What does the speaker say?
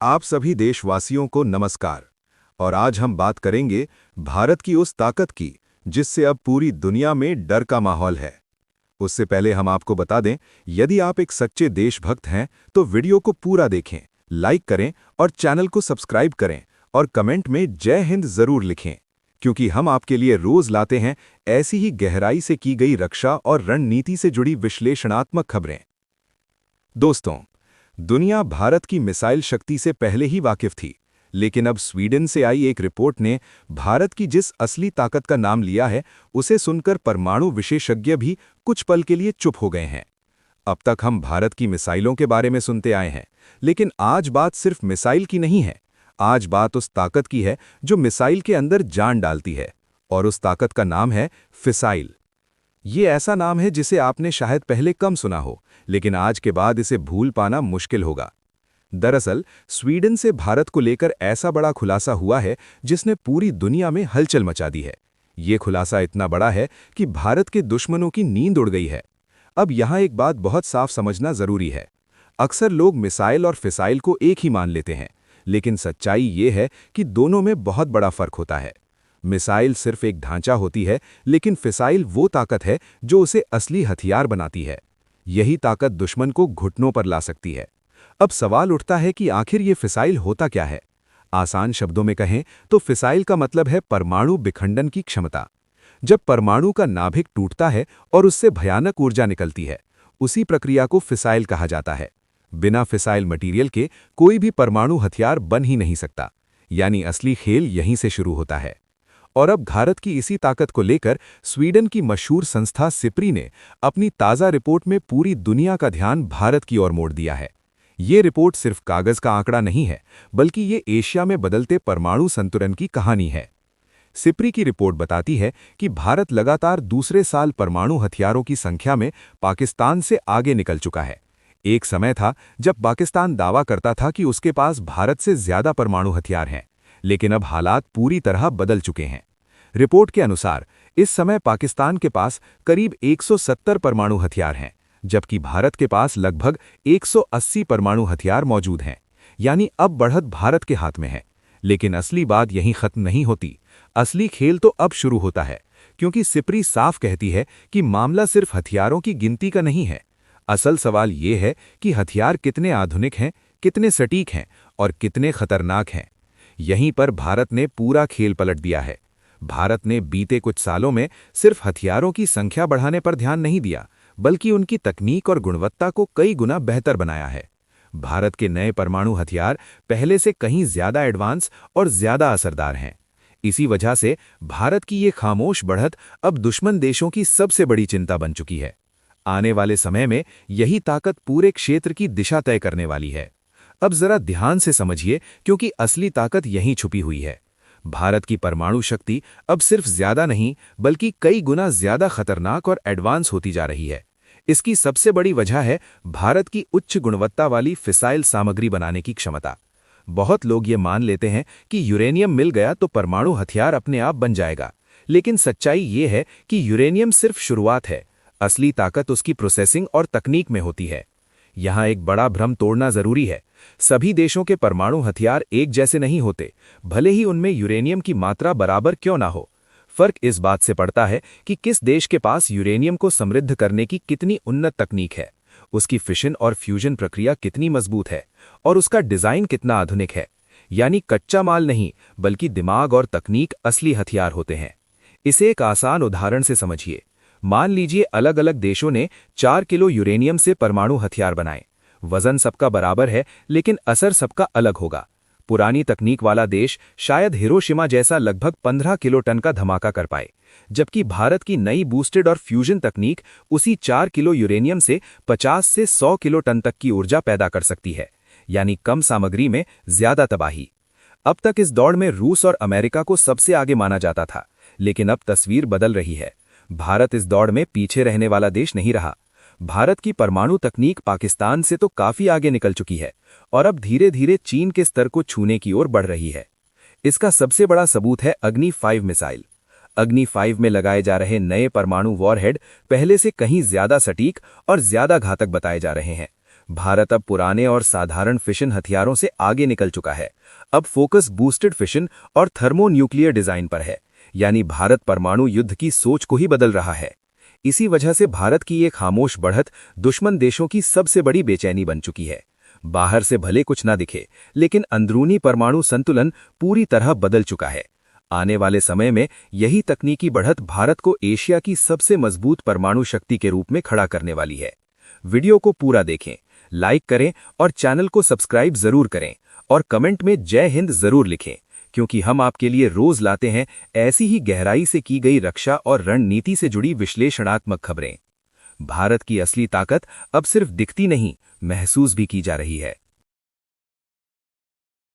आप सभी देशवासियों को नमस्कार। और आज हम बात करेंगे भारत की उस ताकत की जिससे अब पूरी दुनिया में डर का माहौल है। उससे पहले हम आपको बता दें, यदि आप एक सच्चे देशभक्त हैं तो वीडियो को पूरा देखें, लाइक करें और चैनल को सब्सक्राइब करें और कमेंट में जय हिंद जरूर लिखें, क्योंकि हम आपके लिए रोज लाते हैं ऐसी ही गहराई से की गई रक्षा और रणनीति से जुड़ी विश्लेषणात्मक खबरें। दोस्तों, दुनिया भारत की मिसाइल शक्ति से पहले ही वाकिफ थी, लेकिन अब स्वीडन से आई एक रिपोर्ट ने भारत की जिस असली ताकत का नाम लिया है, उसे सुनकर परमाणु विशेषज्ञ भी कुछ पल के लिए चुप हो गए हैं। अब तक हम भारत की मिसाइलों के बारे में सुनते आए हैं, लेकिन आज बात सिर्फ मिसाइल की नहीं है। आज बात उस ताकत की है जो मिसाइल के अंदर जान डालती है, और उस ताकत का नाम है फिसाइल। ये ऐसा नाम है जिसे आपने शायद पहले कम सुना हो, लेकिन आज के बाद इसे भूल पाना मुश्किल होगा। दरअसल स्वीडन से भारत को लेकर ऐसा बड़ा खुलासा हुआ है जिसने पूरी दुनिया में हलचल मचा दी है। ये खुलासा इतना बड़ा है कि भारत के दुश्मनों की नींद उड़ गई है। अब यहाँ एक बात बहुत साफ समझना जरूरी है। अक्सर लोग मिसाइल और फिसाइल को एक ही मान लेते हैं, लेकिन सच्चाई ये है कि दोनों में बहुत बड़ा फर्क होता है। मिसाइल सिर्फ एक ढांचा होती है, लेकिन फिसाइल वो ताकत है जो उसे असली हथियार बनाती है। यही ताकत दुश्मन को घुटनों पर ला सकती है। अब सवाल उठता है कि आखिर ये फिसाइल होता क्या है। आसान शब्दों में कहें तो फिसाइल का मतलब है परमाणु विखंडन की क्षमता। जब परमाणु का नाभिक टूटता है और उससे भयानक ऊर्जा निकलती है, उसी प्रक्रिया को फिसाइल कहा जाता है। बिना फिसाइल मटीरियल के कोई भी परमाणु हथियार बन ही नहीं सकता। यानी असली खेल यहीं से शुरू होता है। और अब भारत की इसी ताकत को लेकर स्वीडन की मशहूर संस्था सिप्री ने अपनी ताज़ा रिपोर्ट में पूरी दुनिया का ध्यान भारत की ओर मोड़ दिया है। ये रिपोर्ट सिर्फ कागज का आंकड़ा नहीं है, बल्कि ये एशिया में बदलते परमाणु संतुलन की कहानी है। सिप्री की रिपोर्ट बताती है कि भारत लगातार दूसरे साल परमाणु हथियारों की संख्या में पाकिस्तान से आगे निकल चुका है। एक समय था जब पाकिस्तान दावा करता था कि उसके पास भारत से ज्यादा परमाणु हथियार हैं, लेकिन अब हालात पूरी तरह बदल चुके हैं। रिपोर्ट के अनुसार इस समय पाकिस्तान के पास करीब 170 परमाणु हथियार हैं, जबकि भारत के पास लगभग 180 परमाणु हथियार मौजूद हैं। यानी अब बढ़त भारत के हाथ में है। लेकिन असली बात यहीं खत्म नहीं होती। असली खेल तो अब शुरू होता है, क्योंकि सिप्री साफ कहती है कि मामला सिर्फ हथियारों की गिनती का नहीं है। असल सवाल ये है कि हथियार कितने आधुनिक हैं, कितने सटीक हैं और कितने खतरनाक हैं। यहीं पर भारत ने पूरा खेल पलट दिया है। भारत ने बीते कुछ सालों में सिर्फ हथियारों की संख्या बढ़ाने पर ध्यान नहीं दिया, बल्कि उनकी तकनीक और गुणवत्ता को कई गुना बेहतर बनाया है। भारत के नए परमाणु हथियार पहले से कहीं ज्यादा एडवांस और ज्यादा असरदार हैं। इसी वजह से भारत की ये खामोश बढ़त अब दुश्मन देशों की सबसे बड़ी चिंता बन चुकी है। आने वाले समय में यही ताकत पूरे क्षेत्र की दिशा तय करने वाली है। अब जरा ध्यान से समझिए, क्योंकि असली ताकत यहीं छुपी हुई है। भारत की परमाणु शक्ति अब सिर्फ ज्यादा नहीं, बल्कि कई गुना ज्यादा खतरनाक और एडवांस होती जा रही है। इसकी सबसे बड़ी वजह है भारत की उच्च गुणवत्ता वाली फिसाइल सामग्री बनाने की क्षमता। बहुत लोग ये मान लेते हैं कि यूरेनियम मिल गया तो परमाणु हथियार अपने आप बन जाएगा, लेकिन सच्चाई ये है कि यूरेनियम सिर्फ शुरुआत है। असली ताकत उसकी प्रोसेसिंग और तकनीक में होती है। यहाँ एक बड़ा भ्रम तोड़ना जरूरी है। सभी देशों के परमाणु हथियार एक जैसे नहीं होते, भले ही उनमें यूरेनियम की मात्रा बराबर क्यों ना हो। फर्क इस बात से पड़ता है कि किस देश के पास यूरेनियम को समृद्ध करने की कितनी उन्नत तकनीक है, उसकी फिशन और फ्यूजन प्रक्रिया कितनी मजबूत है और उसका डिजाइन कितना आधुनिक है। यानी कच्चा माल नहीं, बल्कि दिमाग और तकनीक असली हथियार होते हैं। इसे एक आसान उदाहरण से समझिए। मान लीजिए अलग अलग देशों ने 4 किलो यूरेनियम से परमाणु हथियार बनाए। वजन सबका बराबर है, लेकिन असर सबका अलग होगा। पुरानी तकनीक वाला देश शायद हिरोशिमा जैसा लगभग 15 किलो टन का धमाका कर पाए, जबकि भारत की नई बूस्टेड और फ्यूजन तकनीक उसी 4 किलो यूरेनियम से 50 से 100 किलो टन तक की ऊर्जा पैदा कर सकती है। यानी कम सामग्री में ज्यादा तबाही। अब तक इस दौड़ में रूस और अमेरिका को सबसे आगे माना जाता था, लेकिन अब तस्वीर बदल रही है। भारत इस दौड़ में पीछे रहने वाला देश नहीं रहा। भारत की परमाणु तकनीक पाकिस्तान से तो काफी आगे निकल चुकी है और अब धीरे धीरे चीन के स्तर को छूने की ओर बढ़ रही है। इसका सबसे बड़ा सबूत है अग्नि 5 मिसाइल। अग्नि 5 में लगाए जा रहे नए परमाणु वॉरहेड पहले से कहीं ज्यादा सटीक और ज्यादा घातक बताए जा रहे हैं। भारत अब पुराने और साधारण फिशन हथियारों से आगे निकल चुका है। अब फोकस बूस्टेड फिशन और थर्मोन्यूक्लियर डिजाइन पर है, यानी भारत परमाणु युद्ध की सोच को ही बदल रहा है। इसी वजह से भारत की ये खामोश बढ़त दुश्मन देशों की सबसे बड़ी बेचैनी बन चुकी है। बाहर से भले कुछ ना दिखे, लेकिन अंदरूनी परमाणु संतुलन पूरी तरह बदल चुका है। आने वाले समय में यही तकनीकी बढ़त भारत को एशिया की सबसे मजबूत परमाणु शक्ति के रूप में खड़ा करने वाली है। वीडियो को पूरा देखें, लाइक करें और चैनल को सब्सक्राइब जरूर करें और कमेंट में जय हिंद जरूर लिखें, क्योंकि हम आपके लिए रोज लाते हैं ऐसी ही गहराई से की गई रक्षा और रणनीति से जुड़ी विश्लेषणात्मक खबरें। भारत की असली ताकत अब सिर्फ दिखती नहीं, महसूस भी की जा रही है।